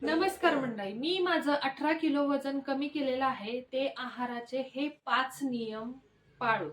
नमस्कार मंडळी. मी माझं 18 किलो वजन कमी केलेलं आहे. ते आहाराचे हे 5 नियम पाळून.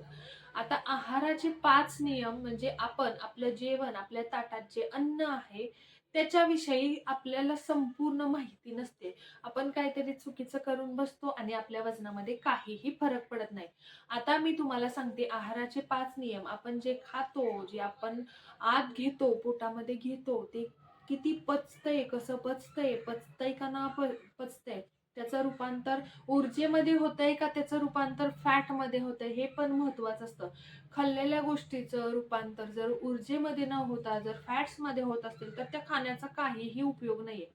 आता आहाराचे 5 नियम म्हणजे आपण आपलं जेवण, आपल्या ताटात जे अन्न आहे, त्याच्याविषयी आपल्याला संपूर्ण माहिती नसते. आपण काहीतरी चुकीचं करून बसतो आणि आपल्या वजनामध्ये काहीही फरक पडत नाही. आता मी तुम्हाला सांगते आहाराचे 5 नियम. आपण जे खातो, जे आपण आत घेतो, पोटामध्ये घेतो, ते किती पचतंय, कसं पचतंय, पचतंय का ना पचतंय, त्याचं रूपांतर ऊर्जेमध्ये होतंय का त्याचं रूपांतर फॅटमध्ये होतंय, हे पण महत्वाचं असतं. खाल्लेल्या गोष्टीचं रूपांतर जर ऊर्जेमध्ये न होता जर फॅट्समध्ये होत असतील तर त्या खाण्याचा काहीही उपयोग नाहीये.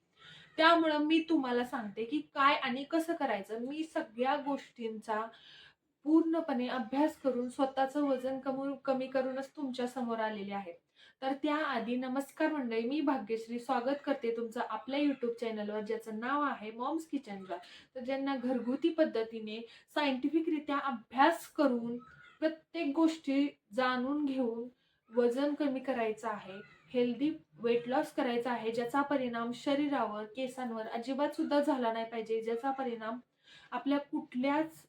त्यामुळं मी तुम्हाला सांगते की काय आणि कसं करायचं. मी सगळ्या गोष्टींचा पूर्णपणे अभ्यास करून स्वतःचं वजन कमी करूनच तुमच्या समोर आलेले आहे. तर त्याआधी नमस्कार मंडळी, मी भाग्यश्री स्वागत करते तुमचं आपल्या YouTube चॅनलवर, ज्याचं नाव आहे मॉम्स किचन जार. तर ज्यांना घरगुती पद्धतीने सायंटिफिकरित्या अभ्यास करून प्रत्येक गोष्टी जाणून घेऊन वजन कमी करायचं आहे, हेल्दी वेट लॉस करायचा आहे, ज्याचा परिणाम शरीरावर, केसांवर अजिबात सुद्धा झाला नाही पाहिजे, ज्याचा परिणाम आपल्या कुठल्याच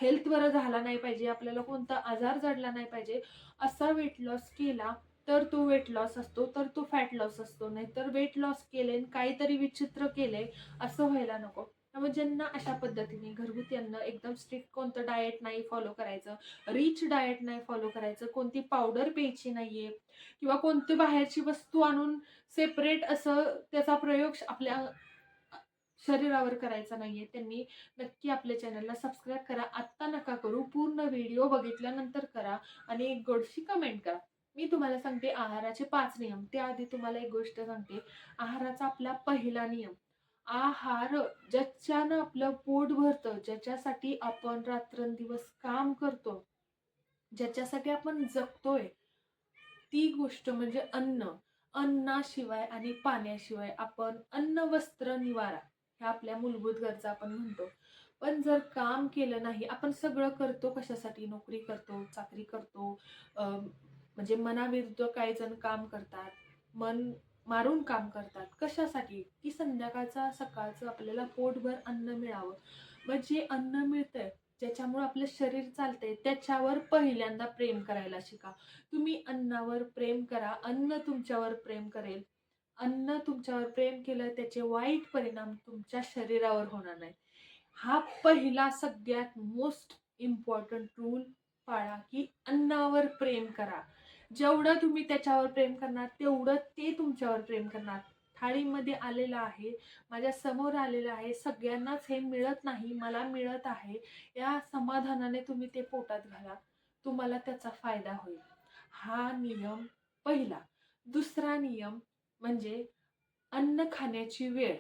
हेल्थवर झाला नाही पाहिजे, आपल्याला कोणता आजार जडला नाही पाहिजे, असा वेट लॉस केला तर तो वेट लॉस असतो, तर तो फॅट लॉस असतो. नाहीतर वेट लॉस केले काहीतरी विचित्र केले असं व्हायला नको. त्यामुळे ज्यांना अशा पद्धतीने घरगुती अन्न एकदम स्ट्रिक्ट, कोणतं डाएट नाही फॉलो करायचं, रिच डाएट नाही फॉलो करायचं, कोणती पावडर प्यायची नाहीये किंवा कोणती बाहेरची वस्तू आणून सेपरेट असं त्याचा प्रयोग आपल्या शरीरावर करायचा नाहीये, त्यांनी नक्की आपल्या चॅनलला सबस्क्राईब करा. आत्ता नका करू, पूर्ण व्हिडिओ बघितल्यानंतर करा आणि एक गोडशी कमेंट करा. मी तुम्हाला सांगते आहाराचे 5 नियम. त्याआधी तुम्हाला एक गोष्ट सांगते. आहाराचा आपला पहिला नियम, आहार ज्याच्यानं आपलं पोट भरतं, ज्याच्यासाठी आपण रात्रंदिवस काम करतो, ज्याच्यासाठी आपण जगतोय, ती गोष्ट म्हणजे अन्न. अन्नाशिवाय आणि पाण्याशिवाय आपण अन्न, वस्त्र, निवारा ह्या आपल्या मूलभूत गरजा आपण म्हणतो. पण जर काम केलं नाही, आपण सगळं करतो कशासाठी? नोकरी करतो, चाकरी करतो, म्हणजे मनाविरुद्ध काही जण काम करतात, मन मारून काम करतात. कशासाठी? की संध्याकाळचा सकाळचं आपल्याला पोटभर अन्न मिळावं. मग जे अन्न मिळतंय, ज्याच्यामुळे आपलं शरीर चालतंय, त्याच्यावर पहिल्यांदा प्रेम करायला शिका. तुम्ही अन्नावर प्रेम करा, अन्न तुमच्यावर प्रेम करेल. अन्न तुमच्यावर प्रेम केलं, त्याचे वाईट परिणाम तुमच्या शरीरावर होणार नाही. हा पहिला सगळ्यात मोस्ट इम्पॉर्टंट रूल पाळा, की अन्नावर प्रेम करा. जेवढं तुम्ही त्याच्यावर प्रेम करणार, तेवढं ते तुमच्यावर प्रेम करणार. थाळीमध्ये आलेलं आहे, माझ्या समोर आलेलं आहे, सगळ्यांनाच हे मिळत नाही, मला मिळत आहे. या समाधानाने तुम्ही ते पोटात घाला, तुम्हाला त्याचा फायदा होईल. हा नियम पहिला. दुसरा नियम म्हणजे अन्न खाण्याची वेळ.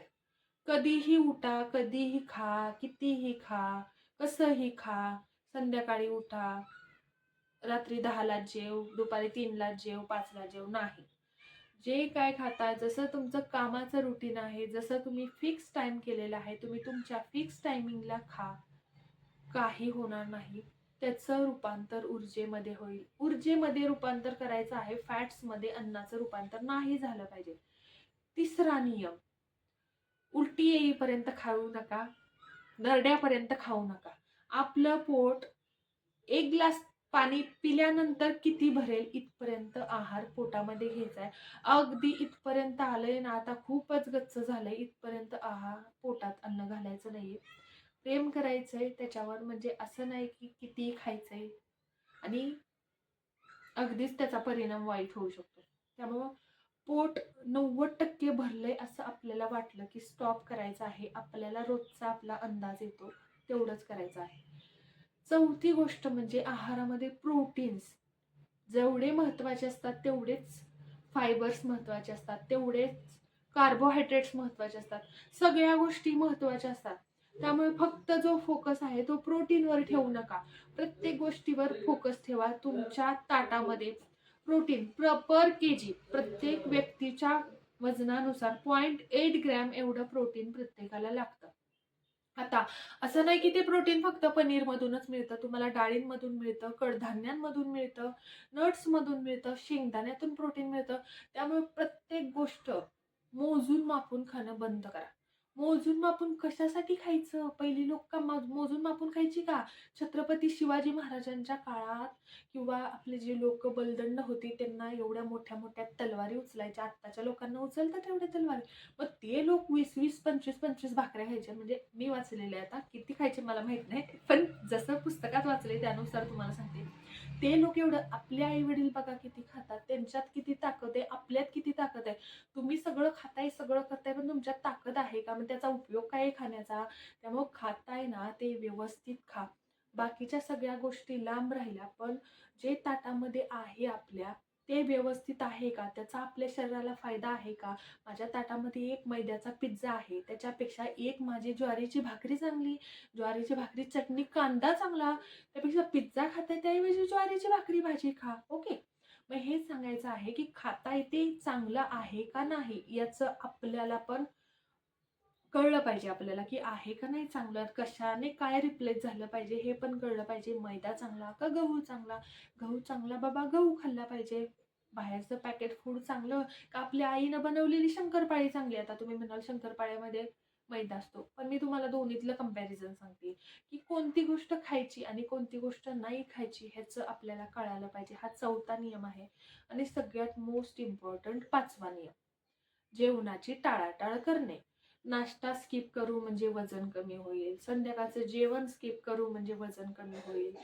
कधीही उठा, कधीही खा, कितीही खा, कसंही खा. संध्याकाळी उठा, रात्री 10ला जेव, दुपारी 3ला जेव, 5ला जेव नाही. जे काय खाता, जसं तुमचं कामाचं रुटीन आहे, जसं तुम्ही फिक्स टाइम केलेला आहे, तुम्ही तुमच्या फिक्स टायमिंगला खा. काही होणार नाही. त्याचं रूपांतर ऊर्जेमध्ये होईल. ऊर्जेमध्ये रूपांतर करायचं आहे, फॅट्समध्ये अन्नाचं रूपांतर नाही झालं पाहिजे. तिसरा नियम, उलटी येईपर्यंत खाऊ नका, नरड्यापर्यंत खाऊ नका. आपलं पोट एक ग्लास पाणी पिल्यानंतर किती भरेल इथपर्यंत आहार पोटामध्ये घ्यायचा आहे. अगदी इथपर्यंत आलंय ना, आता खूपच गच्च झालंय, इथपर्यंत आहार पोटात अन्न घालायचं नाहीये. प्रेम करायचंय त्याच्यावर, म्हणजे असं नाही की कितीही खायचंय आणि अगदीच त्याचा परिणाम वाईट होऊ शकतो. त्यामुळं पोट 90% भरलंय असं आपल्याला वाटलं की स्टॉप करायचं आहे. आपल्याला रोजचा आपला अंदाज येतो तेवढंच करायचं आहे. चौथी गोष्ट म्हणजे आहारामध्ये प्रोटीन्स जेवढे महत्वाचे असतात तेवढेच फायबर्स महत्वाचे असतात, तेवढेच कार्बोहायड्रेट्स महत्वाचे असतात. सगळ्या गोष्टी महत्वाच्या असतात. त्यामुळे फक्त जो फोकस आहे तो प्रोटीनवर ठेवू नका. प्रत्येक गोष्टीवर फोकस ठेवा. तुमच्या ताटामध्ये प्रोटीन पर केजी प्रत्येक व्यक्तीच्या वजनानुसार 0.8 ग्रॅम एवढं प्रोटीन प्रत्येकाला लागतं. आता असं नाही की ते प्रोटीन फक्त पनीरमधूनच मिळतं. तुम्हाला डाळींमधून मिळतं, कडधान्यांमधून मिळतं, नट्समधून मिळतं, शेंगदाण्यातून प्रोटीन मिळतं. त्यामुळे प्रत्येक गोष्ट मोजून मापून खाणं बंद करा. मोजून मापून कशासाठी खायचं? पहिली लोक का मोजून मापून खायची का? छत्रपती शिवाजी महाराजांच्या काळात किंवा आपले जे लोक बलदंड होते त्यांना एवढ्या मोठ्या मोठ्या तलवारी उचलायच्या. आत्ताच्या लोकांना उचलतात एवढ्या तलवारी. मग ते लोक 20-20, 25-25 भाकऱ्या खायचे. म्हणजे मी वाचलेले आता किती खायचे मला माहित नाही, पण जसं पुस्तकात वाचले त्यानुसार तुम्हाला सांगते. ते लोक एवढं, आपले आई वडील बघा किती खातात, त्यांच्यात किती ताकद आहे, आपल्यात किती ताकद आहे. तुम्ही सगळं खाताय, सगळं करताय, पण तुमच्यात ताकद आहे का? मग त्याचा उपयोग काय आहे खाण्याचा? त्यामुळं खाताय ना ते व्यवस्थित खा. बाकीच्या सगळ्या गोष्टी लांब राहिल्या, पण जे ताटामध्ये आहे आपल्या ते व्यवस्थित आहे का? त्याचा आपल्या शरीराला फायदा आहे का? माझ्या ताटामध्ये एक मैद्याचा पिझ्झा आहे, त्याच्यापेक्षा एक माझी ज्वारीची भाकरी चांगली, ज्वारीची भाकरी चटणी कांदा चांगला, त्यापेक्षा पिझ्झा खाताय त्याऐवजी ज्वारीची भाकरी भाजी खा. ओके. मग हेच सांगायचं आहे की खाता येते चांगलं आहे का नाही याचं आपल्याला पण कळलं पाहिजे आपल्याला, की आहे का नाही चांगलं, कशाने काय रिप्लेस झालं पाहिजे हे पण कळलं पाहिजे. मैदा चांगला का गहू चांगला? गहू चांगला बाबा गहू खाल्ला पाहिजे. बाहेरचं पॅकेट फूड चांगलं का आपल्या आईनं बनवलेली शंकरपाळी चांगली? आता तुम्ही म्हणाल शंकरपाळ्यामध्ये मैदा असतो, पण मी तुम्हाला दोन्हीतलं कंपॅरिझन सांगते की कोणती गोष्ट खायची आणि कोणती गोष्ट नाही खायची ह्याचं आपल्याला कळायला पाहिजे. हा 4था नियम आहे. आणि सगळ्यात मोस्ट इम्पॉर्टंट 5वा नियम, जेवणाची टाळाटाळ करणे. नाश्ता स्किप करू म्हणजे वजन कमी होईल, संध्याकाळचं जेवण स्किप करू म्हणजे वजन कमी होईल,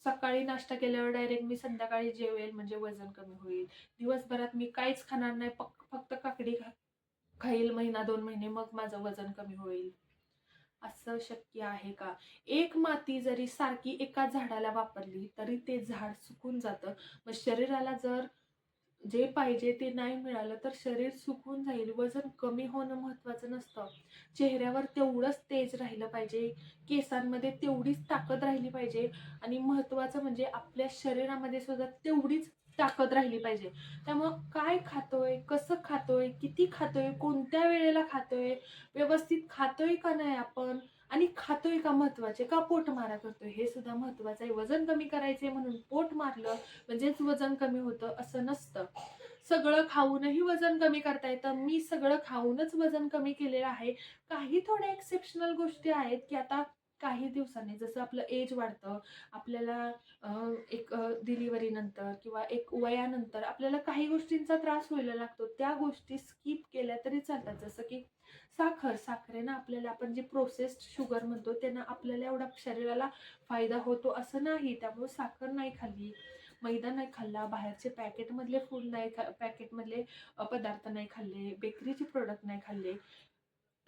सकाळी नाश्ता केल्यावर डायरेक्ट मी संध्याकाळी जेवेल म्हणजे वजन कमी होईल, दिवसभरात मी काहीच खाणार नाही, फक्त काकडी खाईल महिना 2 महिने, मग माझं वजन कमी होईल. असं शक्य आहे का? एक माती जरी सारखी एका झाडाला वापरली तरी ते झाड सुकून जातं. मग शरीराला जर जे पाहिजे ते नाही मिळालं तर शरीर सुकून जाईल. वजन कमी होणं महत्वाचं नसतं. चेहऱ्यावर तेवढंच तेज राहिलं पाहिजे, केसांमध्ये तेवढीच ताकद राहिली पाहिजे आणि महत्वाचं म्हणजे आपल्या शरीरामध्ये सुद्धा तेवढीच ताकद राहिली पाहिजे. त्यामुळं काय खातोय, कसं खातोय, किती खातोय, कोणत्या वेळेला खातोय, व्यवस्थित खातोय का नाही आपण आणि खातोय का महत्वाचे, का पोट मारा करतोय हे सुद्धा महत्वाचं आहे. वजन कमी करायचंय म्हणून पोट मारलं म्हणजेच वजन कमी होतं असं नसतं. सगळं खाऊनही वजन कमी करता येतं. मी सगळं खाऊनच वजन कमी केलेलं आहे. काही थोड्या एक्सेप्शनल गोष्टी आहेत की आता काही दिवसांनी जसं आपलं एज वाढतं, आपल्याला एक डिलिव्हरी नंतर किंवा एक वयानंतर आपल्याला काही गोष्टींचा त्रास व्हायला लागतो. त्या गोष्टी स्किप केल्या तरी चालतात. जसं की साखरेनं आपल्याला, आपण जे प्रोसेस्ड शुगर म्हणतो त्यांना आपल्याला एवढा शरीराला फायदा होतो असं नाही. त्यामुळे साखर नाही खाल्ली, मैदा नाही खाल्ला, बाहेरचे पॅकेटमधले फूड नाही पॅकेटमधले पदार्थ नाही खाल्ले, बेकरीचे प्रोडक्ट नाही खाल्ले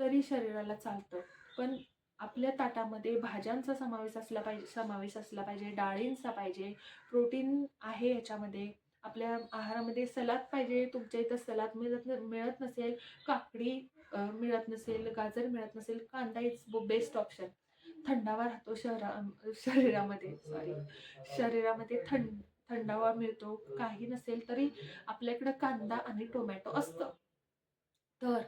तरी शरीराला चालतं. पण आपल्या ताटामध्ये भाज्यांचा समावेश असला पाहिजे, डाळींचा पाहिजे, प्रोटीन आहे ह्याच्यामध्ये. आपल्या आहारामध्ये सलाद पाहिजे. तुमच्या इथं सलाद मिळत नसेल, काकडी मिळत नसेल, गाजर मिळत नसेल, कांदा इज बेस्ट ऑप्शन. थंडावा राहतो शरीरामध्ये, शरीरामध्ये थंडावा मिळतो. काही नसेल तरी आपल्याकडे कांदा आणि टोमॅटो असतं. तर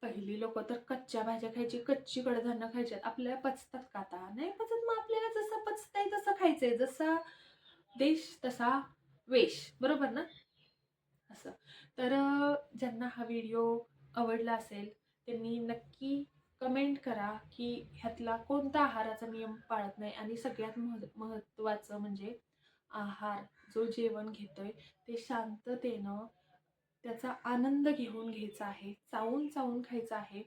पहिली लोक तर कच्च्या भाज्या खायची, कच्ची कडधान्य खायची. आपल्याला पचतात का? आता नाही पचत. मग आपल्याला जसं पचतंय तसं खायचंय. जसा देश तसा वेश, बरोबर ना? असं. तर ज्यांना हा व्हिडिओ आवडला असेल त्यांनी नक्की कमेंट करा की ह्यातला कोणता आहाराचा नियम पाळत नाही. आणि सगळ्यात महत्त्वाचं म्हणजे आहार जो जेवण घेतोय ते शांततेनं त्याचा आनंद घेऊन घ्यायचा आहे, चावून चावून खायचं आहे.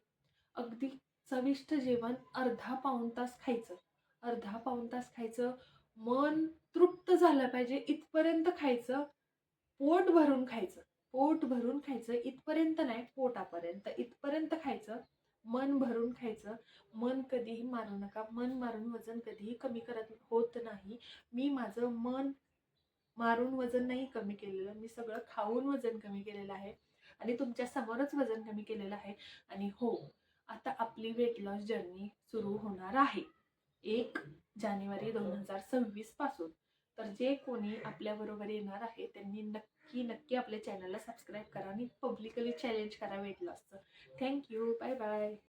अगदी चविष्ट जेवण अर्धा पाऊण तास खायचं, अर्धा पाऊण तास खायचं. मन तृप्त झालं पाहिजे इथपर्यंत खायचं. पोट भरून खायचं, पोट भरून खायचं. इथपर्यंत नाही, पोटापर्यंत, इथपर्यंत खायचं. मन भरून खायचं. मन कधीही मारू नका. मन मारून वजन कधीही कमी करत होत नाही. मी माझं मन मारून वजन नाही कमी केलेलं, मी सगळं खाऊन वजन कमी केलेलं आहे आणि तुमच्या समोरच वजन कमी केलेलं आहे. आणि हो, आता आपली वेट लॉस जर्नी सुरू होणार आहे 1 जानेवारी 2026 पासून. तर जे कोणी आपल्या बरोबर येणार आहे त्यांनी नक्की नक्की आपल्या चॅनलला सबस्क्राईब करा आणि पब्लिकली चॅलेंज करा वेट लॉसचं. Thank you, bye bye.